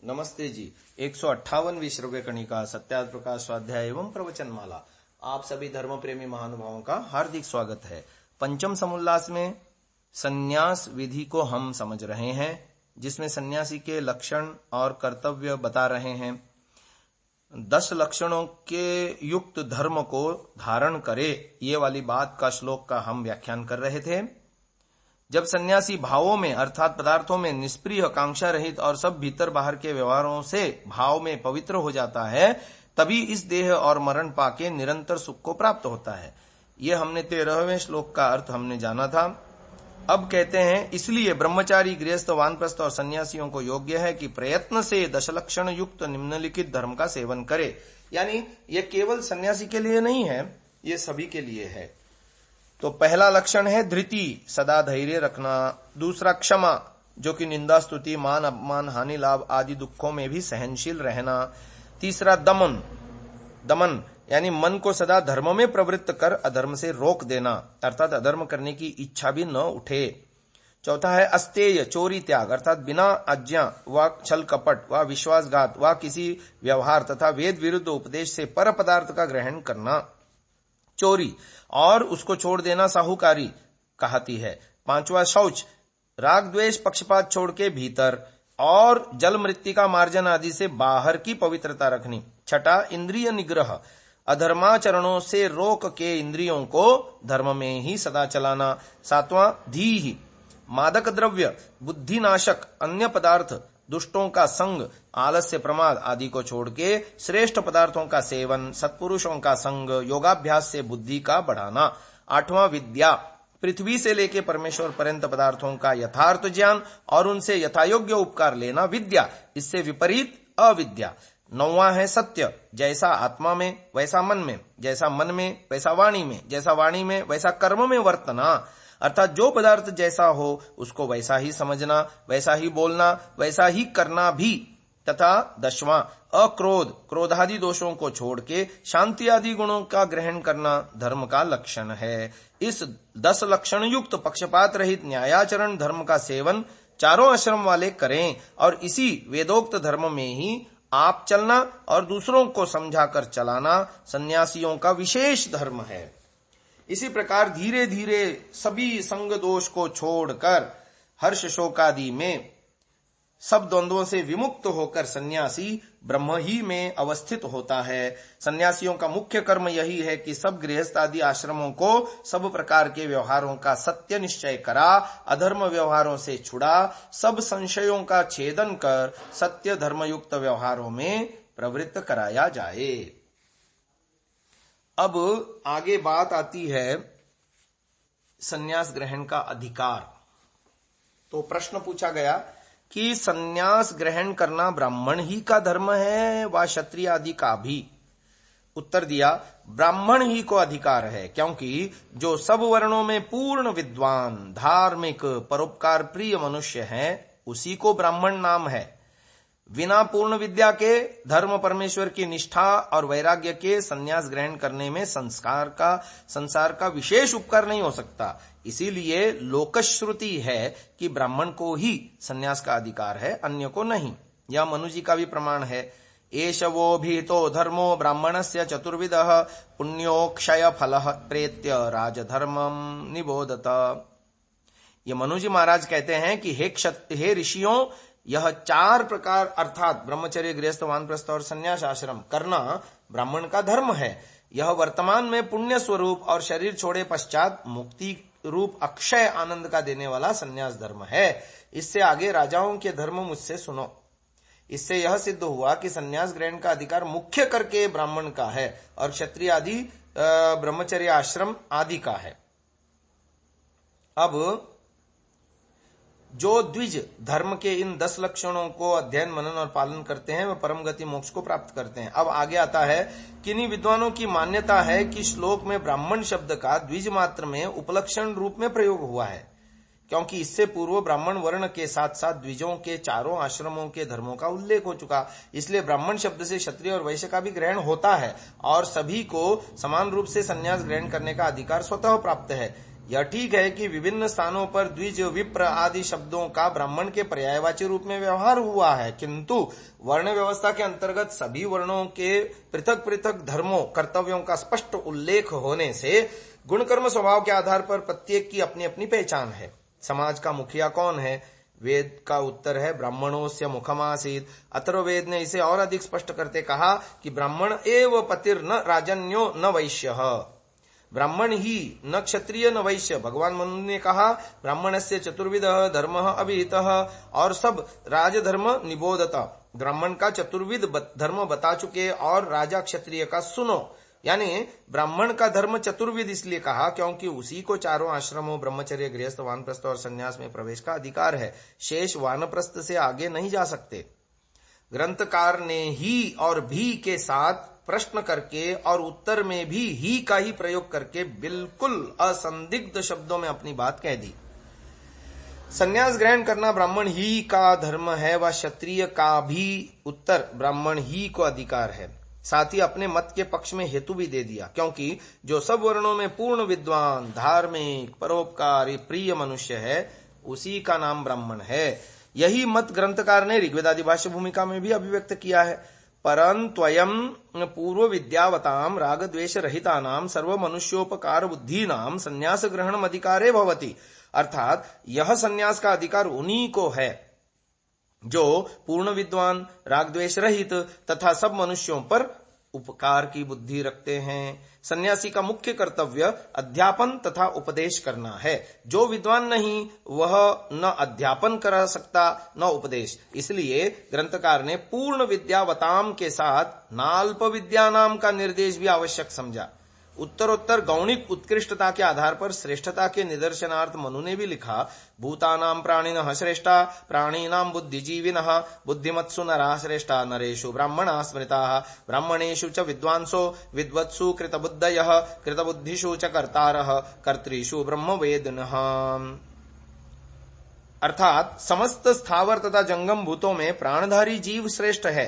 नमस्ते जी। 158वीं श्रव्य कणिका सत्यार्थ प्रकाश स्वाध्याय एवं प्रवचन माला। आप सभी धर्म प्रेमी महानुभावों का हार्दिक स्वागत है। पंचम समुल्लास में संन्यास विधि को हम समझ रहे हैं, जिसमें सन्यासी के लक्षण और कर्तव्य बता रहे हैं। 10 लक्षणों के युक्त धर्म को धारण करे, ये वाली बात का श्लोक का हम व्याख्यान कर रहे थे। जब सन्यासी भावों में अर्थात पदार्थों में निष्प्रिय, कांक्षा रहित और सब भीतर बाहर के व्यवहारों से भाव में पवित्र हो जाता है, तभी इस देह और मरण पाके निरंतर सुख को प्राप्त होता है। ये हमने 13वें श्लोक का अर्थ हमने जाना था। अब कहते हैं, इसलिए ब्रह्मचारी, गृहस्थ, वानप्रस्थ और सन्यासियों को योग्य है कि प्रयत्न से 10 लक्षण युक्त निम्नलिखित धर्म का सेवन करे। यानी ये केवल सन्यासी के लिए नहीं है, ये सभी के लिए है। तो पहला लक्षण है धृति, सदा धैर्य रखना। दूसरा क्षमा, जो कि निंदा, स्तुति, मान, अपमान, हानि, लाभ आदि दुखों में भी सहनशील रहना। तीसरा दमन यानी मन को सदा धर्म में प्रवृत्त कर अधर्म से रोक देना, अर्थात अधर्म करने की इच्छा भी न उठे। चौथा है अस्तेय, चोरी त्याग, अर्थात बिना आज्ञा व छल कपट व विश्वासघात व किसी व्यवहार तथा वेद विरुद्ध उपदेश से पर पदार्थ का ग्रहण करना चोरी और उसको छोड़ देना साहूकारी कहती है। पांचवा शौच, राग द्वेष पक्षपात छोड़ के भीतर और जल मृत्तिका मार्जन आदि से बाहर की पवित्रता रखनी। छठा इंद्रिय निग्रह, अधर्माचरणों से रोक के इंद्रियों को धर्म में ही सदा चलाना। सातवां धीहि, मादक द्रव्य, बुद्धिनाशक अन्य पदार्थ, दुष्टों का संग, आलस्य, प्रमाद आदि को छोड़ के श्रेष्ठ पदार्थों का सेवन, सत्पुरुषों का संग, योगाभ्यास से बुद्धि का बढ़ाना। आठवां विद्या, पृथ्वी से लेके परमेश्वर पर्यंत पदार्थों का यथार्थ ज्ञान और उनसे यथायोग्य उपकार लेना विद्या, इससे विपरीत अविद्या। नौवां है सत्य, जैसा आत्मा में वैसा मन में, जैसा मन में वैसा वाणी में, जैसा वाणी में वैसा कर्म में वर्तना, अर्थात जो पदार्थ जैसा हो उसको वैसा ही समझना, वैसा ही बोलना, वैसा ही करना भी। तथा 10वां अक्रोध, क्रोधादि दोषों को छोड़ के शांति आदि गुणों का ग्रहण करना धर्म का लक्षण है। इस 10 लक्षण युक्त पक्षपात रहित न्यायाचरण धर्म का सेवन चारों आश्रम वाले करें और इसी वेदोक्त धर्म में ही आप चलना और दूसरों को समझाकर चलाना सन्यासियों का विशेष धर्म है। इसी प्रकार धीरे धीरे सभी संग दोष को छोड़कर हर्ष शोकादि में सब द्वंद्वों से विमुक्त होकर सन्यासी ब्रह्म ही में अवस्थित होता है। सन्यासियों का मुख्य कर्म यही है कि सब गृहस्थ आदि आश्रमों को सब प्रकार के व्यवहारों का सत्य निश्चय करा, अधर्म व्यवहारों से छुड़ा, सब संशयों का छेदन कर सत्य धर्मयुक्त व्यवहारों में प्रवृत्त कराया जाए। अब आगे बात आती है सन्यास ग्रहण का अधिकार। तो प्रश्न पूछा गया कि सन्यास ग्रहण करना ब्राह्मण ही का धर्म है व क्षत्रिय आदि का भी? उत्तर दिया, ब्राह्मण ही को अधिकार है, क्योंकि जो सब वर्णों में पूर्ण विद्वान, धार्मिक, परोपकार प्रिय मनुष्य है, उसी को ब्राह्मण नाम है। बिना पूर्ण विद्या के, धर्म परमेश्वर की निष्ठा और वैराग्य के सन्यास ग्रहण करने में संसार का विशेष उपकार नहीं हो सकता। इसीलिए लोकश्रुति है कि ब्राह्मण को ही सन्यास का अधिकार है, अन्य को नहीं। यह मनु जी का भी प्रमाण है। एष वो भीतो धर्मो ब्राह्मणस्य चतुर्विधः पुण्योक्षय फलः प्रेत्य राजधर्मम निबोधत। ये मनु जी महाराज कहते हैं कि हे ऋषियों, यह 4 प्रकार अर्थात ब्रह्मचर्य, गृहस्थ, वानप्रस्थ और संन्यास आश्रम करना ब्राह्मण का धर्म है। यह वर्तमान में पुण्य स्वरूप और शरीर छोड़े पश्चात मुक्ति रूप अक्षय आनंद का देने वाला संन्यास धर्म है। इससे आगे राजाओं के धर्म मुझसे सुनो। इससे यह सिद्ध हुआ कि संन्यास ग्रहण का अधिकार मुख्य करके ब्राह्मण का है और क्षत्रिय आदि ब्रह्मचर्य आश्रम आदि का है। अब जो द्विज धर्म के इन 10 लक्षणों को अध्ययन, मनन और पालन करते हैं, वे परम गति मोक्ष को प्राप्त करते हैं। अब आगे आता है, किन्हीं विद्वानों की मान्यता है कि श्लोक में ब्राह्मण शब्द का द्विज मात्र में उपलक्षण रूप में प्रयोग हुआ है, क्योंकि इससे पूर्व ब्राह्मण वर्ण के साथ साथ द्विजों के चारों आश्रमों के धर्मों का उल्लेख हो चुका। इसलिए ब्राह्मण शब्द से क्षत्रिय और वैश्य का भी ग्रहण होता है और सभी को समान रूप से संन्यास ग्रहण करने का अधिकार स्वतः प्राप्त है। यह ठीक है कि विभिन्न स्थानों पर द्विज, विप्र आदि शब्दों का ब्राह्मण के पर्यायवाची रूप में व्यवहार हुआ है, किंतु वर्ण व्यवस्था के अंतर्गत सभी वर्णों के पृथक पृथक धर्मों, कर्तव्यों का स्पष्ट उल्लेख होने से गुणकर्म स्वभाव के आधार पर प्रत्येक की अपनी अपनी पहचान है। समाज का मुखिया कौन है? वेद का उत्तर है ब्राह्मणोस्य मुखमासीत्। अथर्ववेद ने इसे और अधिक स्पष्ट करते कहा कि ब्राह्मण एव पतिर् न राजन्यो न वैश्यः। ब्राह्मण ही, न क्षत्रिय न वैश्य। भगवान मनु ने कहा ब्राह्मणस्य चतुर्विधः धर्मः अभिहितः और सब राजधर्म निबोधत। ब्राह्मण का चतुर्विध धर्म बता चुके और राजा क्षत्रिय का सुनो। यानी ब्राह्मण का धर्म चतुर्विध इसलिए कहा क्योंकि उसी को चारों आश्रमों ब्रह्मचर्य, गृहस्थ, वानप्रस्थ और संन्यास में प्रवेश का अधिकार है। शेष वानप्रस्थ से आगे नहीं जा सकते। ग्रंथकार ने ही और भी के साथ प्रश्न करके और उत्तर में भी ही का ही प्रयोग करके बिल्कुल असंदिग्ध शब्दों में अपनी बात कह दी। संन्यास ग्रहण करना ब्राह्मण ही का धर्म है व क्षत्रिय का भी उत्तर ब्राह्मण ही को अधिकार है। साथ ही अपने मत के पक्ष में हेतु भी दे दिया, क्योंकि जो सब वर्णों में पूर्ण विद्वान, धार्मिक, परोपकारी, प्रिय मनुष्य है उसी का नाम ब्राह्मण है। यही मत ग्रंथकार ने ऋग्वेदादि भाष्य भूमिका में भी अभिव्यक्त किया है। परंत्वयं पूर्व विद्यावताम राग द्वेष रहितानाम सर्व मनुष्योपकार बुद्धीनाम संन्यास ग्रहणम अधिकारे भवति। अर्थात यह संन्यास का अधिकार उन्हीं को है जो पूर्ण विद्वान, राग द्वेष रहित तथा सब मनुष्यों पर उपकार की बुद्धि रखते हैं। सन्यासी का मुख्य कर्तव्य अध्यापन तथा उपदेश करना है। जो विद्वान नहीं वह न अध्यापन कर सकता न उपदेश। इसलिए ग्रंथकार ने पूर्ण विद्यावताम के साथ नाल्प विद्या नाम का निर्देश भी आवश्यक समझा। उत्तरोत्तर गौणिक उत्कृष्टता के आधार पर श्रेष्ठता के निदर्शनार्थ मनु ने भी लिखा, भूतानां प्राणिनः श्रेष्ठा प्राणिनां बुद्धिजीविनः बुद्धिमत्सु नराः श्रेष्ठा नरेषु ब्राह्मणाः स्मृताः ब्राह्मणेषु च विद्वांसो विद्वत्सु कृतबुद्धयः कृतबुद्धिषु च कर्तारः कर्तृषु ब्रह्मवेदिनः। अर्थात समस्त स्थावर तथा जंगम भूतों में प्राणधारी जीव श्रेष्ठ है।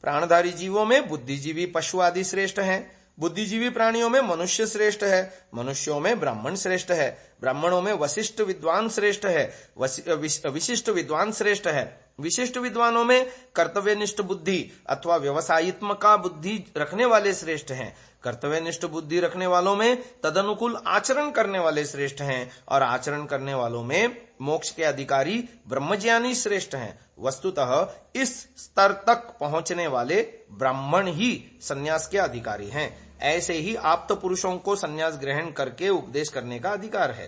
प्राणधारी जीवों में बुद्धिजीवी पशु आदि श्रेष्ठ हैं। बुद्धिजीवी प्राणियों में मनुष्य श्रेष्ठ है। मनुष्यों में ब्राह्मण श्रेष्ठ है। ब्राह्मणों में वशिष्ठ विद्वान श्रेष्ठ है। विशिष्ट विद्वान श्रेष्ठ है। विशिष्ट विद्वानों में कर्तव्यनिष्ठ बुद्धि अथवा व्यवसायित्मक बुद्धि रखने वाले श्रेष्ठ हैं। कर्तव्यनिष्ठ बुद्धि रखने वालों में तदनुकूल आचरण करने वाले श्रेष्ठ हैं और आचरण करने वालों में मोक्ष के अधिकारी ब्रह्मज्ञानी श्रेष्ठ हैं। वस्तुतः इस स्तर तक पहुंचने वाले ब्राह्मण ही संन्यास के अधिकारी हैं। ऐसे ही आप्त पुरुषों को संन्यास ग्रहण करके उपदेश करने का अधिकार है।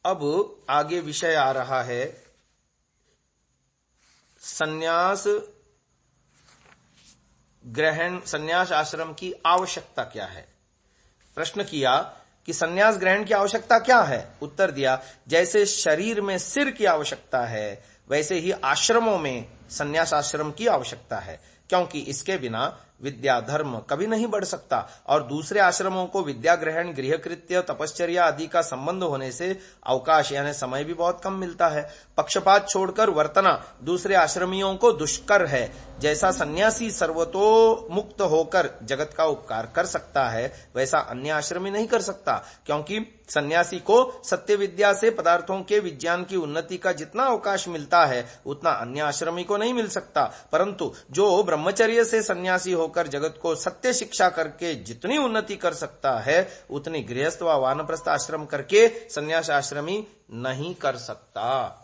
अब आगे विषय आ रहा है संन्यास ग्रहण, संन्यास आश्रम की आवश्यकता क्या है। प्रश्न किया कि संन्यास ग्रहण की आवश्यकता क्या है। उत्तर दिया, जैसे शरीर में सिर की आवश्यकता है वैसे ही आश्रमों में संन्यास आश्रम की आवश्यकता है, क्योंकि इसके बिना विद्या धर्म कभी नहीं बढ़ सकता और दूसरे आश्रमों को विद्या ग्रहण, गृहकृत्य, तपश्चर्या आदि का संबंध होने से अवकाश यानी समय भी बहुत कम मिलता है। पक्षपात छोड़कर वर्तना दूसरे आश्रमियों को दुष्कर है। जैसा सन्यासी सर्वतो मुक्त होकर जगत का उपकार कर सकता है वैसा अन्य आश्रमी नहीं कर सकता, क्योंकि सन्यासी को सत्य विद्या से पदार्थों के विज्ञान की उन्नति का जितना अवकाश मिलता है उतना अन्य आश्रमी को नहीं मिल सकता। परंतु जो ब्रह्मचर्य से सन्यासी होकर जगत को सत्य शिक्षा करके जितनी उन्नति कर सकता है उतनी गृहस्थ व वानप्रस्थ आश्रम करके सन्यास आश्रमी नहीं कर सकता।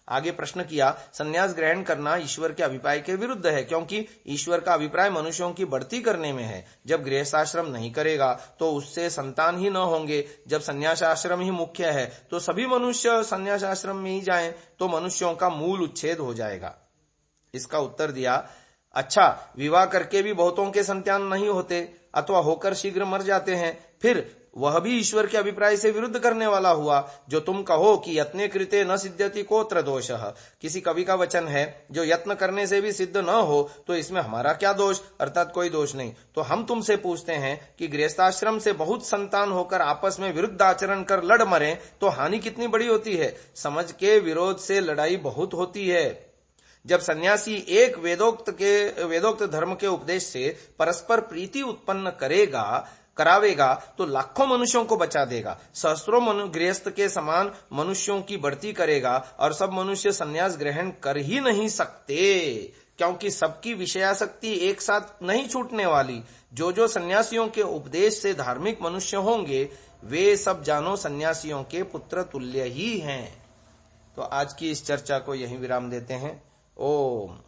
आगे प्रश्न किया, संन्यास ग्रहण करना ईश्वर के अभिप्राय के विरुद्ध है, क्योंकि ईश्वर का अभिप्राय मनुष्यों की बढ़ती करने में है। जब गृहस्थाश्रम नहीं करेगा तो उससे संतान ही न होंगे। जब संन्यास आश्रम ही मुख्य है तो सभी मनुष्य संन्यास आश्रम में ही जाएं तो मनुष्यों का मूल उच्छेद हो जाएगा। इसका उत्तर दिया, अच्छा, विवाह करके भी बहुतों के संतान नहीं होते अथवा होकर शीघ्र मर जाते हैं, फिर वह भी ईश्वर के अभिप्राय से विरुद्ध करने वाला हुआ। जो तुम कहो कि यत्ने कृते न सिद्ध्यति कोत्र दोषः, किसी कवि का वचन है, जो यत्न करने से भी सिद्ध न हो तो इसमें हमारा क्या दोष, अर्थात कोई दोष नहीं। तो हम तुमसे पूछते हैं कि गृहस्थाश्रम से बहुत संतान होकर आपस में विरुद्ध आचरण कर लड़ मरे तो हानि कितनी बड़ी होती है। समझ के विरोध से लड़ाई बहुत होती है। जब सन्यासी एक वेदोक्त धर्म के उपदेश से परस्पर प्रीति उत्पन्न करेगा करावेगा तो लाखों मनुष्यों को बचा देगा, सहस्त्रों गृहस्थ के समान मनुष्यों की बढ़ती करेगा, और सब मनुष्य संन्यास ग्रहण कर ही नहीं सकते, क्योंकि सबकी विषयासक्ति एक साथ नहीं छूटने वाली। जो सन्यासियों के उपदेश से धार्मिक मनुष्य होंगे, वे सब जानो सन्यासियों के पुत्र तुल्य ही हैं। तो आज की इस चर्चा को यहीं विराम देते हैं। ओम।